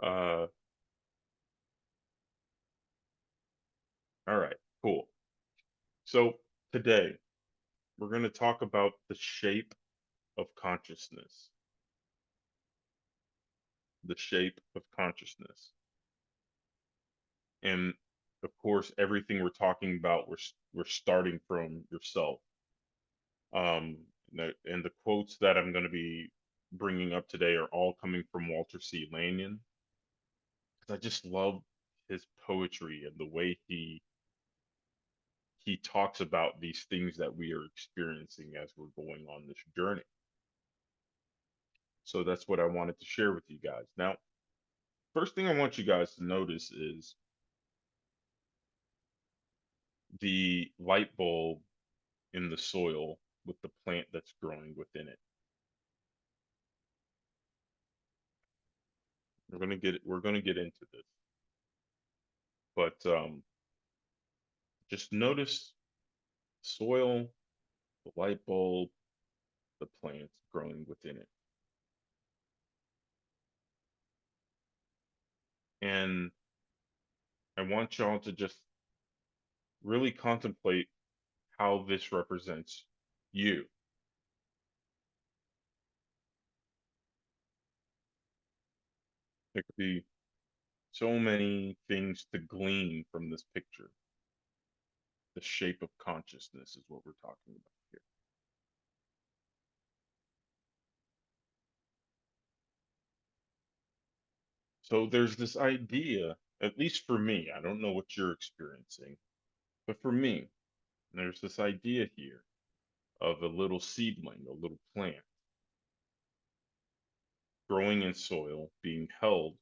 Uh, all right, cool. So today we're going to talk about the shape of consciousness. The shape of consciousness. And of course, everything we're talking about, we're starting from yourself. And the quotes that I'm going to be bringing up today are all coming from Walter C. Lanyon, because I just love his poetry and the way he talks about these things that we are experiencing as we're going on this journey. So that's what I wanted to share with you guys. Now, first thing I want you guys to notice is the light bulb in the soil with the plant that's growing within it. We're gonna get into this, but just notice soil, the light bulb, the plants growing within it. And I want y'all to just really contemplate how this represents you. There could be so many things to glean from this picture. The shape of consciousness is what we're talking about here. So there's this idea, at least for me, I don't know what you're experiencing, but for me, there's this idea here of a little seedling, a little plant growing in soil, being held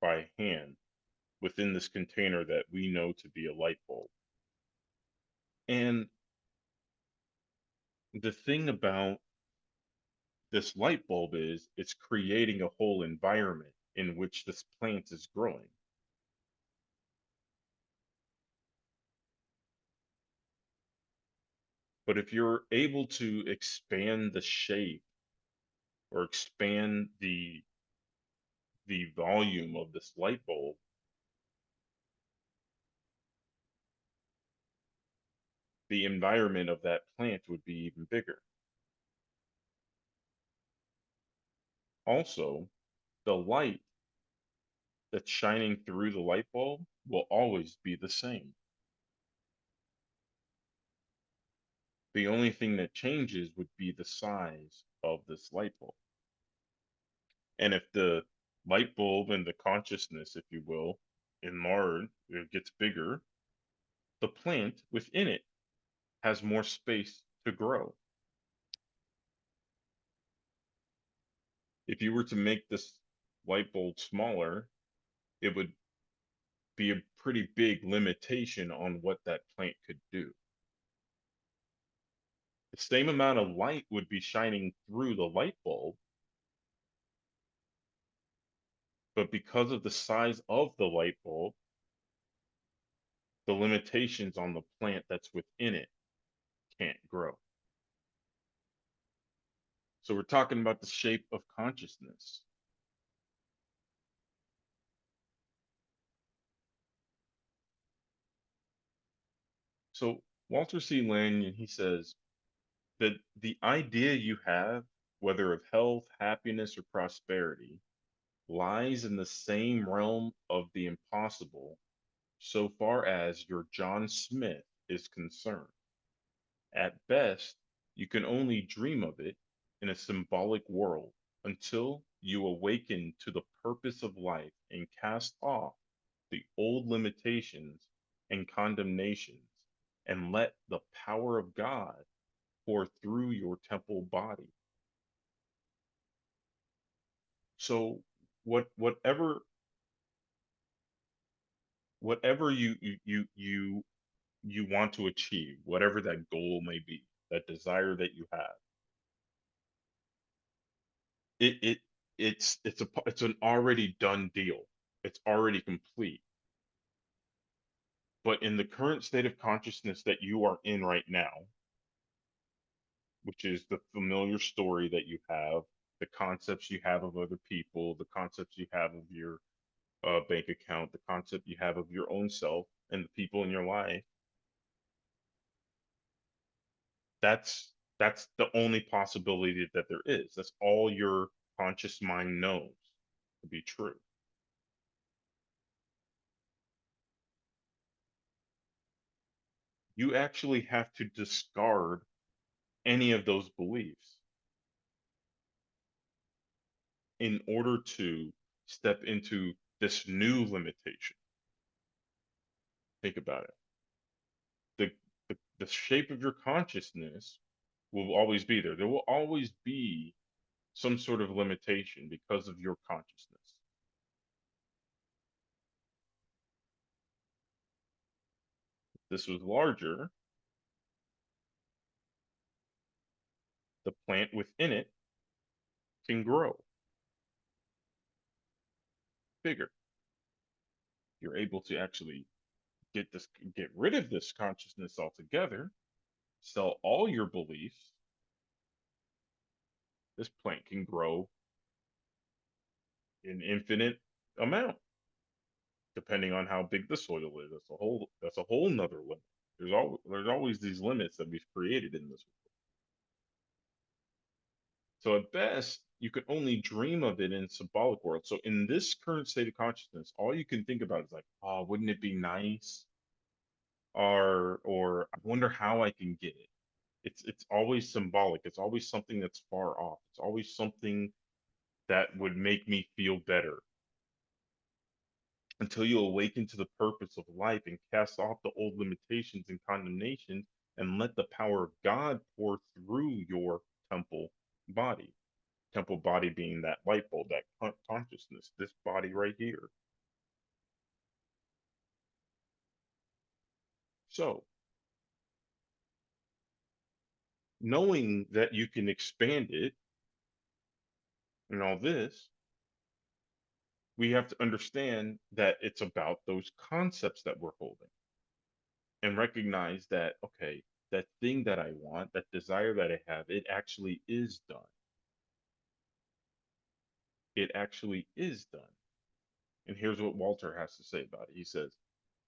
by hand within this container that we know to be a light bulb. And the thing about this light bulb is it's creating a whole environment in which this plant is growing. But if you're able to expand the shape or expand the volume of this light bulb, the environment of that plant would be even bigger. Also, the light that's shining through the light bulb will always be the same. The only thing that changes would be the size of this light bulb. And if the light bulb and the consciousness, if you will, enlarge, it gets bigger, the plant within it has more space to grow. If you were to make this light bulb smaller, it would be a pretty big limitation on what that plant could do. The same amount of light would be shining through the light bulb, but because of the size of the light bulb, the limitations on the plant that's within it can't grow. So we're talking about the shape of consciousness. So Walter C. Lanyon, he says that the idea you have, whether of health, happiness, or prosperity, lies in the same realm of the impossible so far as your John Smith is concerned. At best, you can only dream of it in a symbolic world until you awaken to the purpose of life and cast off the old limitations and condemnations and let the power of God pour through your temple body. So whatever you want to achieve, whatever that goal may be, that desire that you have, it it it's an already done deal. It's already complete. But in the current state of consciousness that you are in right now, which is the familiar story that you have the concepts you have of other people, the concepts you have of your bank account, the concept you have of your own self and the people in your life. That's the only possibility that there is. That's all your conscious mind knows to be true. You actually have to discard any of those beliefs in order to step into this new limitation. Think about it. The shape of your consciousness will always be there. There will always be some sort of limitation because of your consciousness. If this was larger, the plant within it can grow bigger. You're able to actually get rid of this consciousness altogether, sell all your beliefs. This plant can grow in infinite amount, depending on how big the soil is. That's a whole nother limit. There's always these limits that we've created in this world. So at best, you can only dream of it in symbolic world. So in this current state of consciousness, all you can think about is like, oh, wouldn't it be nice? Or I wonder how I can get it. It's always symbolic. It's always something that's far off. It's always something that would make me feel better until you awaken to the purpose of life and cast off the old limitations and condemnations and let the power of God pour through your temple body. Temple body being that light bulb, that consciousness, this body right here. So, knowing that you can expand it and all this, we have to understand that it's about those concepts that we're holding and recognize that, okay, that thing that I want, that desire that I have, it actually is done. It actually is done. And here's what Walter has to say about it. He says,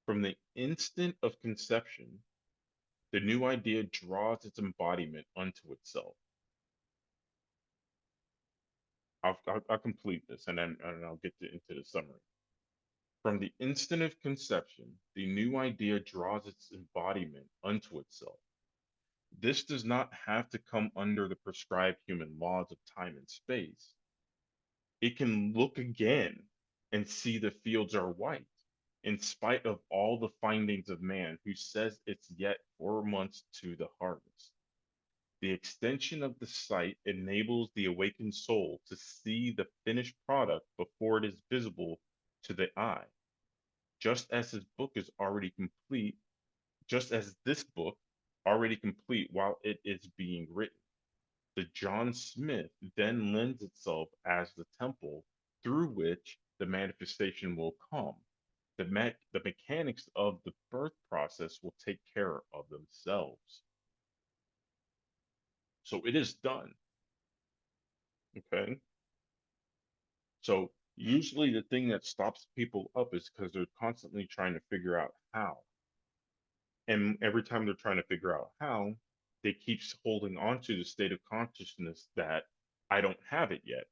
from the instant of conception, the new idea draws its embodiment unto itself. I'll complete this and I'll get into the summary. From the instant of conception, the new idea draws its embodiment unto itself. This does not have to come under the prescribed human laws of time and space. It can look again and see the fields are white, in spite of all the findings of man who says it's yet 4 months to the harvest. The extension of the sight enables the awakened soul to see the finished product before it is visible to the eye, just as his book is already complete, just as this book already complete while it is being written. The John Smith then lends itself as the temple through which the manifestation will come. The mechanics of the birth process will take care of themselves. So it is done. Okay. So usually the thing that stops people up is because they're constantly trying to figure out how. And every time they're trying to figure out how, they keep holding on to the state of consciousness that I don't have it yet.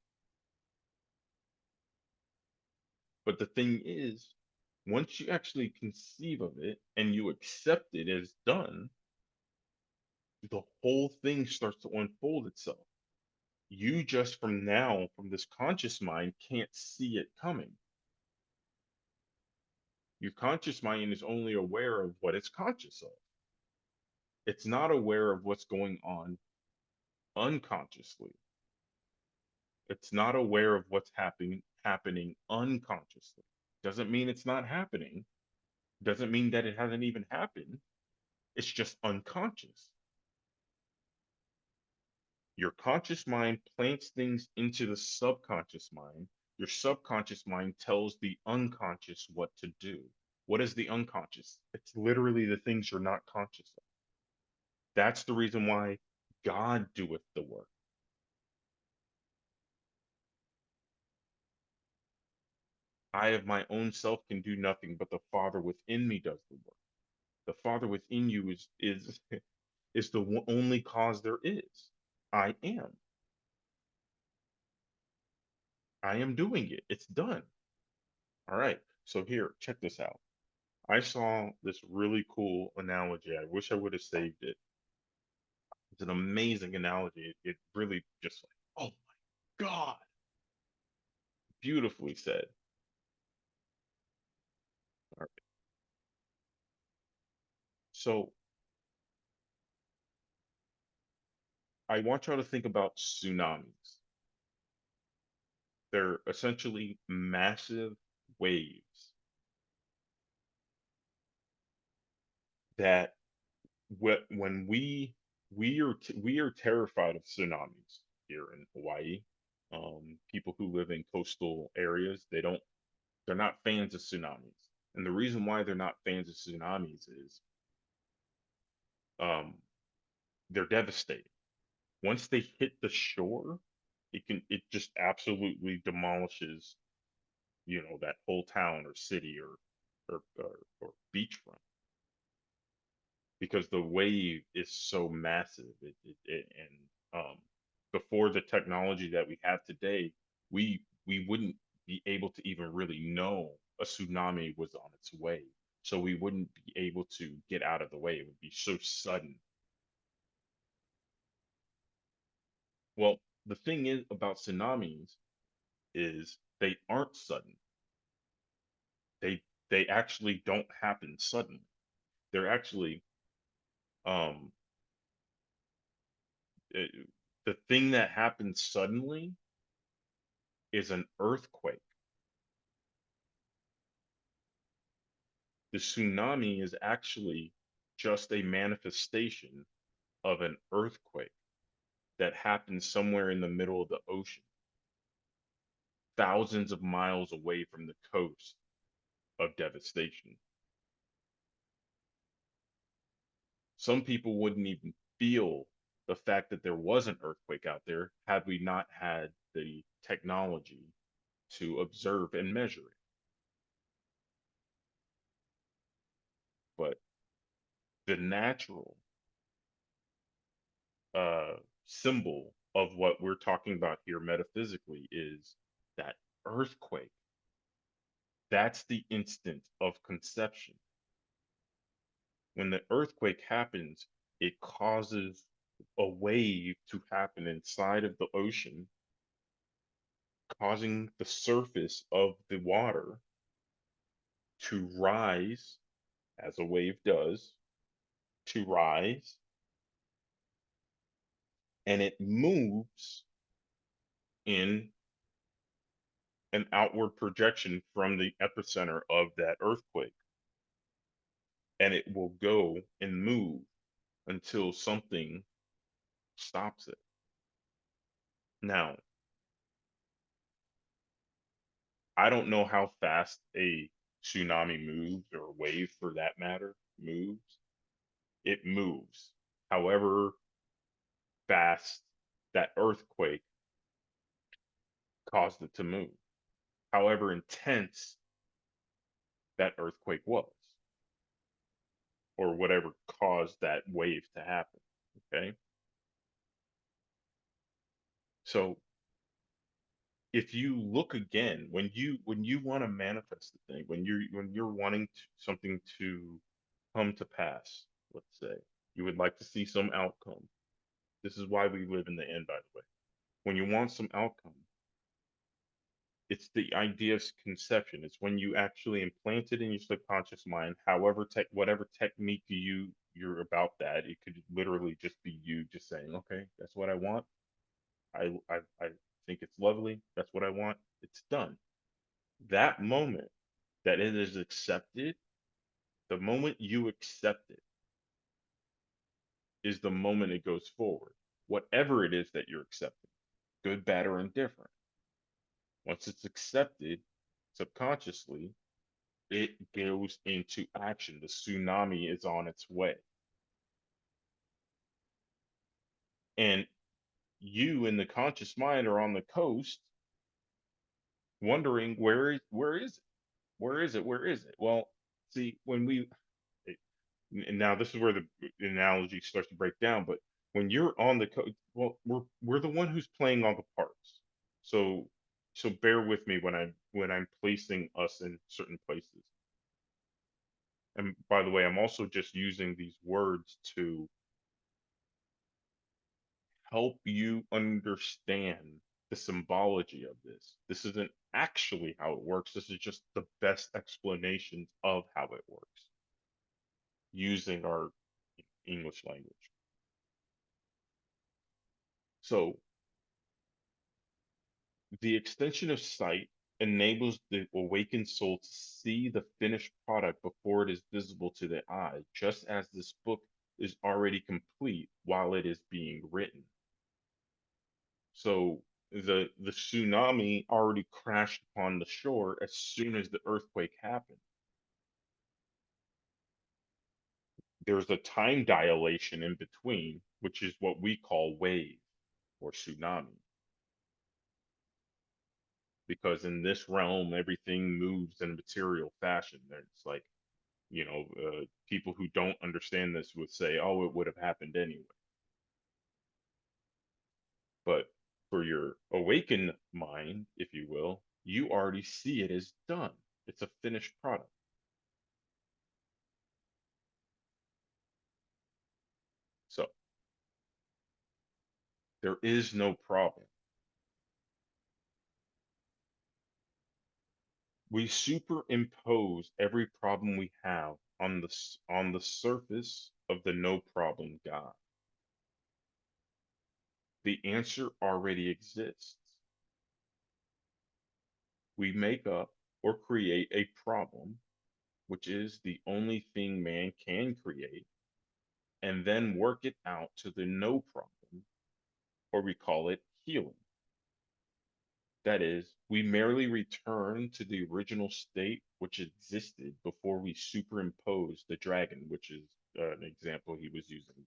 But the thing is, once you actually conceive of it and you accept it as done, the whole thing starts to unfold itself. You just from now, from this conscious mind, can't see it coming. Your conscious mind is only aware of what it's conscious of. It's not aware of what's going on unconsciously. It's not aware of what's happening unconsciously. Doesn't mean it's not happening. Doesn't mean that it hasn't even happened. It's just unconscious. Your conscious mind plants things into the subconscious mind. Your subconscious mind tells the unconscious what to do. What is the unconscious? It's literally the things you're not conscious of. That's the reason why God doeth the work. I of my own self can do nothing, but the Father within me does the work. The Father within you is is the only cause there is. I am. I am doing it. It's done. All right. So here, check this out. I saw this really cool analogy. I wish I would have saved it. It's an amazing analogy. It really just like, oh my God, beautifully said. All right. So I want y'all to think about tsunamis. They're essentially massive waves that when we are terrified of tsunamis here in Hawaii. People who live in coastal areas, they're not fans of tsunamis. And the reason why they're not fans of tsunamis is um, they're devastating. Once they hit the shore, it just absolutely demolishes, that whole town or city or beachfront because the wave is so massive. And before the technology that we have today, we wouldn't be able to even really know a tsunami was on its way. So we wouldn't be able to get out of the way. It would be so sudden. Well, the thing is about tsunamis is they aren't sudden. They they actually don't happen suddenly. They're actually um uh, the thing that happens suddenly is an earthquake. The tsunami is actually just a manifestation of an earthquake that happens somewhere in the middle of the ocean, thousands of miles away from the coast of devastation. Some people wouldn't even feel the fact that there was an earthquake out there had we not had the technology to observe and measure it. But the natural uh, symbol of what we're talking about here metaphysically is that earthquake. That's the instant of conception. When the earthquake happens, it causes a wave to happen inside of the ocean, causing the surface of the water to rise, as a wave does, to rise, and it moves in an outward projection from the epicenter of that earthquake. And it will go and move until something stops it. Now, I don't know how fast a tsunami moves or a wave for that matter moves. It moves. However fast that earthquake caused it to move, however intense that earthquake was, or whatever caused that wave to happen. Okay. So if you look again, when you want to manifest the thing, when you're wanting something to come to pass, let's say you would like to see some outcome. This is why we live in the end, by the way. When you want some outcome, it's the idea of conception. It's when you actually implant it in your subconscious mind, whatever technique you're about that. It could literally just be you just saying, okay, that's what I want. I think it's lovely. That's what I want. It's done. That moment that it is accepted, the moment you accept it is the moment it goes forward. Whatever it is that you're accepting, good, bad, or indifferent. Once it's accepted subconsciously, it goes into action. The tsunami is on its way. And you in the conscious mind are on the coast wondering where is it? Where is it? Where is it? Well, see, when we it- and now this is where the analogy starts to break down, but when you're on the code, well, we're the one who's playing all the parts. So bear with me when I'm placing us in certain places. And by the way, I'm also just using these words to help you understand the symbology of this. This isn't actually how it works. This is just the best explanations of how it works using our English language. So, the extension of sight enables the awakened soul to see the finished product before it is visible to the eye, just as this book is already complete while it is being written. So the tsunami already crashed upon the shore as soon as the earthquake happened. There's a time dilation in between, which is what we call wave or tsunami, because in this realm everything moves in a material fashion. It's like, people who don't understand this would say, "Oh, it would have happened anyway." But for your awakened mind, if you will, you already see it as done. It's a finished product. So there is no problem. We superimpose every problem we have on on the surface of the no problem God. The answer already exists. We make up or create a problem, which is the only thing man can create, and then work it out to the no problem, or we call it healing. That is, we merely return to the original state which existed before we superimpose the dragon, which is an example he was using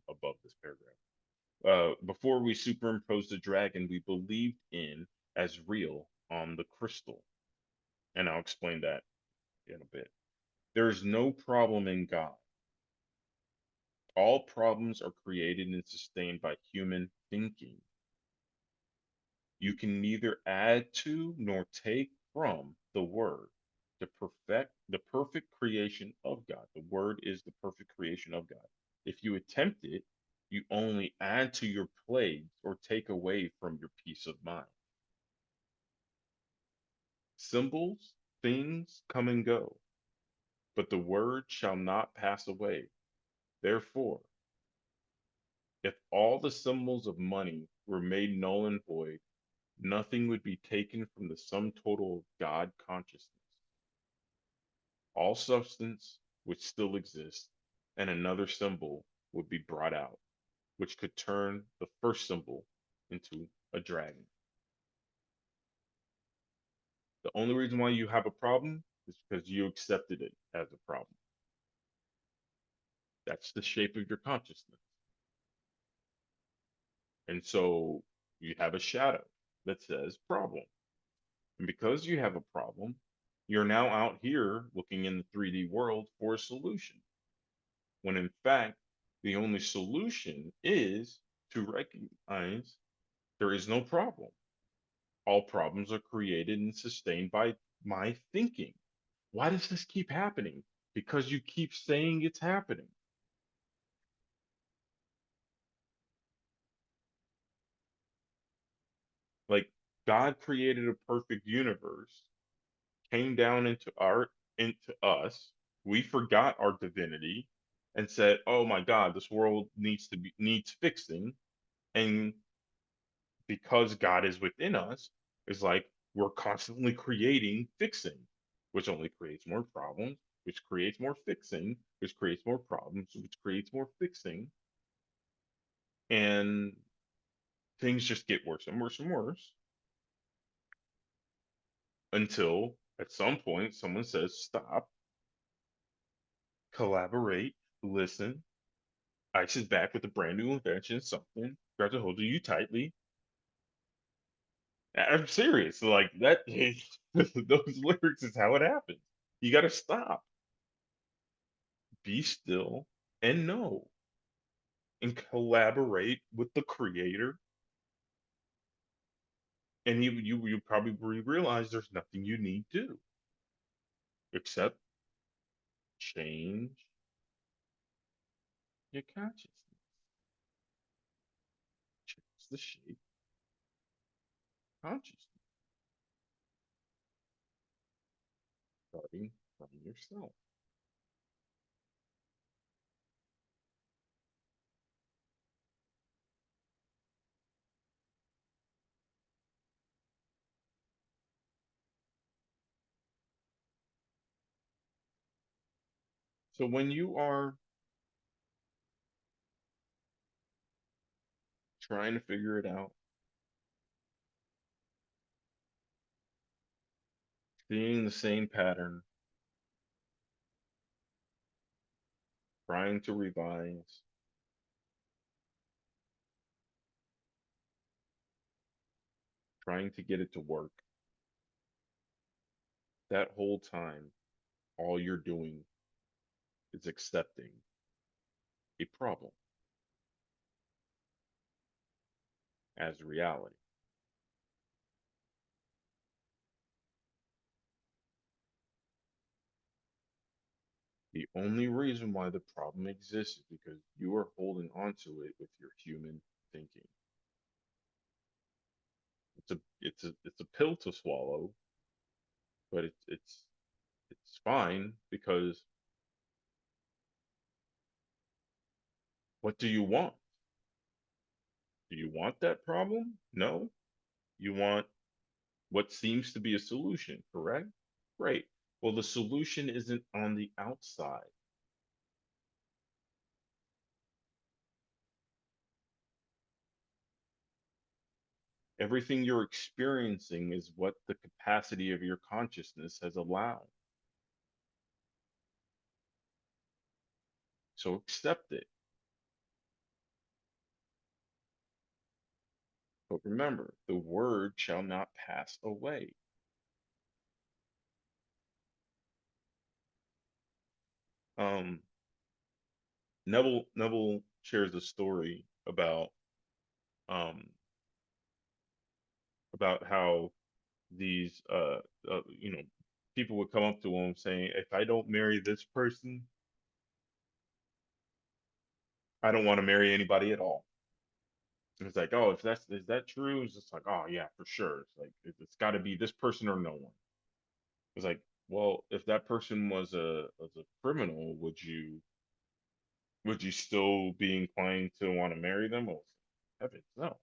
above this paragraph. Before we superimpose the dragon we believed in as real on the crystal. And I'll explain that in a bit. There is no problem in God. All problems are created and sustained by human thinking. You can neither add to nor take from the word. The perfect creation of God. The word is the perfect creation of God. If you attempt it, you only add to your plagues or take away from your peace of mind. Symbols, things come and go, but the word shall not pass away. Therefore, if all the symbols of money were made null and void, nothing would be taken from the sum total of God consciousness. All substance would still exist, and another symbol would be brought out, which could turn the first symbol into a dragon. The only reason why you have a problem is because you accepted it as a problem. That's the shape of your consciousness. And so you have a shadow that says problem. And because you have a problem, you're now out here looking in the 3D world for a solution. When in fact, the only solution is to recognize there is no problem. All problems are created and sustained by my thinking. Why does this keep happening? Because you keep saying it's happening. Like God created a perfect universe, came down into us. We forgot our divinity and said, "Oh my God, this world needs fixing." And because God is within us, it's like we're constantly creating fixing, which only creates more problems, which creates more fixing, which creates more problems, which creates more fixing. And things just get worse and worse and worse until at some point someone says, "Stop, collaborate, listen." Ice is back with a brand new invention, something grabs a hold of you tightly. I'm serious. Like that, those lyrics is how it happens. You got to stop, be still, and know, and collaborate with the creator. And you probably realize there's nothing you need to do except change your consciousness, change the shape consciousness, starting from yourself. So when you are trying to figure it out, seeing the same pattern, trying to revise, trying to get it to work, that whole time, all you're doing is accepting a problem as reality. The only reason why the problem exists is because you are holding on to it with your human thinking. It's a pill to swallow, but it's fine because what do you want? Do you want that problem? No. You want what seems to be a solution, correct? Great. Well, the solution isn't on the outside. Everything you're experiencing is what the capacity of your consciousness has allowed. So accept it. But remember, the word shall not pass away. Um, Neville shares a story um about how these you know people would come up to him saying, if I don't marry this person, I don't want to marry anybody at all. And it's like, oh, if that's is that true? It's just like, oh yeah, for sure. It's like it's got to be this person or no one. It's like, well, if that person was a criminal, would you still be inclined to want to marry them? Well, heavens no.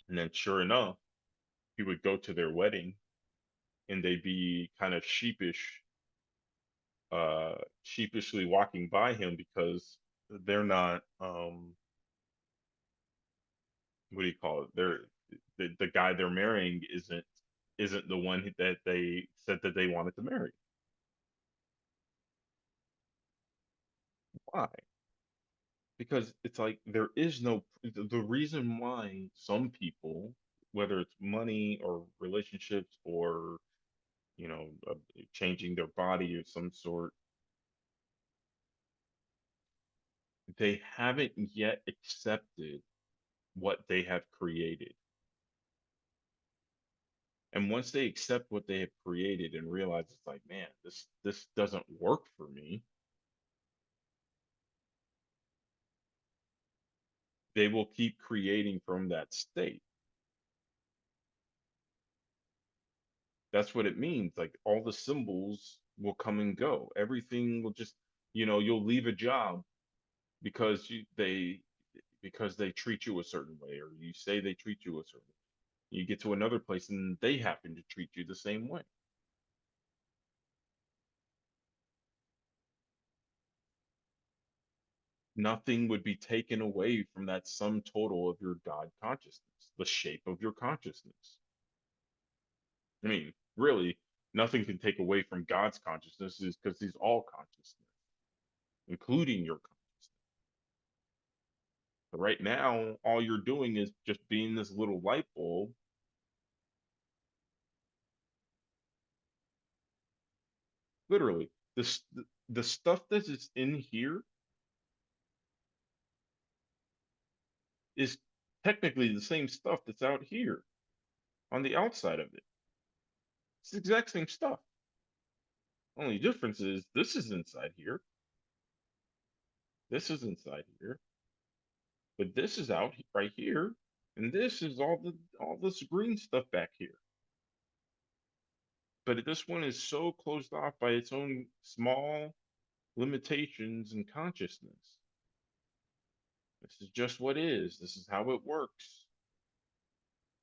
And then sure enough, he would go to their wedding and they'd be kind of sheepishly walking by him because they're not what do you call it? The guy they're marrying isn't the one that they said that they wanted to marry. Why? Because it's like there is no the reason why some people, whether it's money or relationships or changing their body of some sort, they haven't yet accepted what they have created. And once they accept what they have created and realize it's like, man, this doesn't work for me, they will keep creating from that state. That's what it means. Like all the symbols will come and go. Everything will just, you'll leave a job because because they treat you a certain way, or you say they treat you a certain way. You get to another place and they happen to treat you the same way. Nothing would be taken away from that sum total of your God consciousness, the shape of your consciousness. I mean, really, nothing can take away from God's consciousness is because he's all consciousness, including your consciousness. But right now, all you're doing is just being this little light bulb Literally, the stuff that is in here is technically the same stuff that's out here on the outside of it. It's the exact same stuff. Only difference is this is inside here, this is inside here, but this is out right here, and this is all this green stuff back here. But this one is so closed off by its own small limitations and consciousness. This is just what is. This is how it works.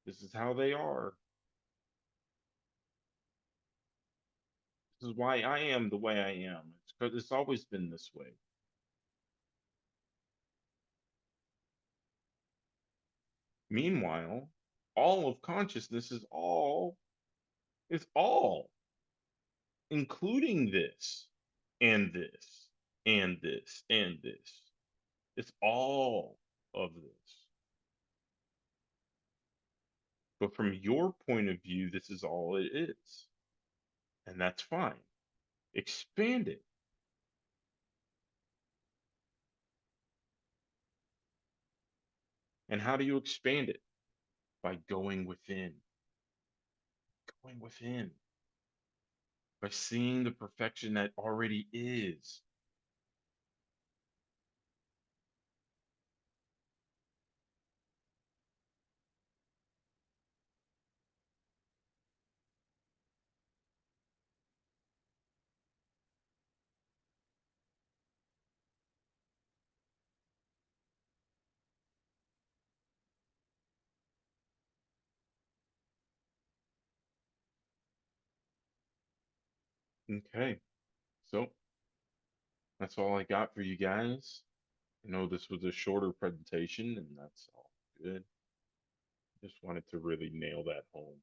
This is how they are. This is why I am the way I am. It's because it's always been this way. Meanwhile, all of consciousness is all, including this and this and this and this. It's all of this. But from your point of view, this is all it is. And that's fine. Expand it. And how do you expand it? By going within, going within, by seeing the perfection that already is. Okay. So that's all I got for you guys. I know this was a shorter presentation, and that's all good. Just wanted to really nail that home.